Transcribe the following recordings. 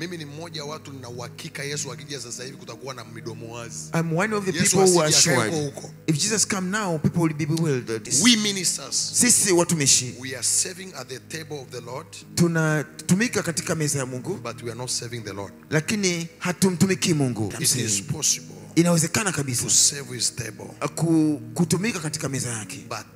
Mimi ni mmoja wa watu nina uhakika Yesu akija sasa hivi kutakuwa na midomo wazi. I'm one of the people who are assured. If Jesus come now, people will be bewildered. We ministers, sisi watumishi, we are serving at the table of the Lord. Tunatumika katika meza ya Mungu, but we are not serving the Lord. Lakini hatumtumiki Mungu. It is possible. Inawezekana kabisa to serve his table, kutumika katika meza yake, but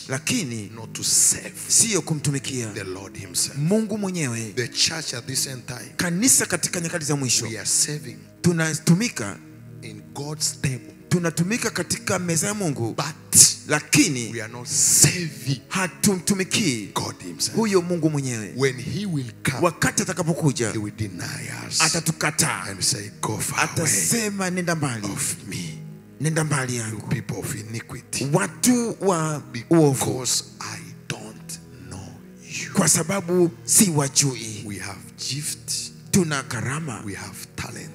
lakini not to serve, sio kumtumikia the Lord himself. Mungu mwenyewe. The church at this end time, kanisa katika nyakati za mwisho, we are serving, tunatumika in God's table, tunatumika katika meza ya Mungu, but lakini we are not serving, hatumtumiki God himself. Huyo Mungu mwenyewe. When he will come, wakati atakapokuja, he will deny us, atatukataa and say, go far atasema, nenda mbali of me, nenda mbali yangu, you people of iniquity, watu wa uovu, because I don't know you. Kwa sababu si wajui. We have gift, tuna karama, we have talent,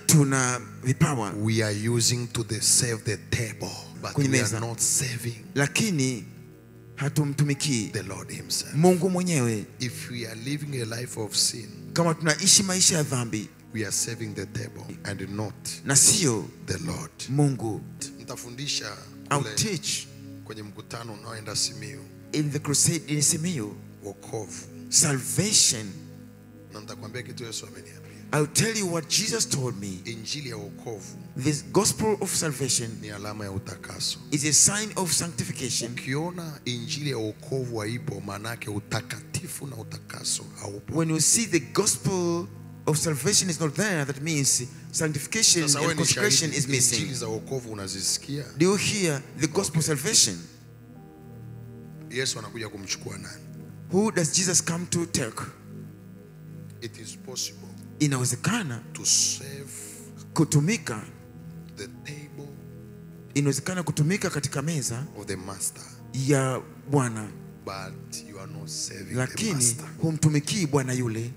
tuna vipawa, we are using to serve the table, but we are not serving, lakini hatumtumiki the Lord himself. Mungu mwenyewe. If we are living a life of sin, kama tunaishi maisha ya dhambi, we are serving the table and not na sio the Lord. Mungu. Nitafundisha I'll teach kwenye mkutano unaoenda Simiyu, in the crusade in Simiyu, wokovu, salvation. na nitakwambia kitu Yesu ameniambia. I'll tell you what Jesus told me. Injili ya wokovu, this gospel of salvation, ni alama ya utakaso, is a sign of sanctification. Ukiona injili ya wokovu haipo, maana yake utakatifu na utakaso haupo. When you see the gospel of salvation is not there, that means sanctification and consecration is missing. Injili za wokovu unazisikia? Do you hear the gospel of salvation? Yesu anakuja kumchukua nani? Who does Jesus come to take? It is possible, inawezekana to serve kutumika the table, inawezekana kutumika katika meza of the master, ya Bwana, but you are not serving the lakini master. humtumikii Bwana yule.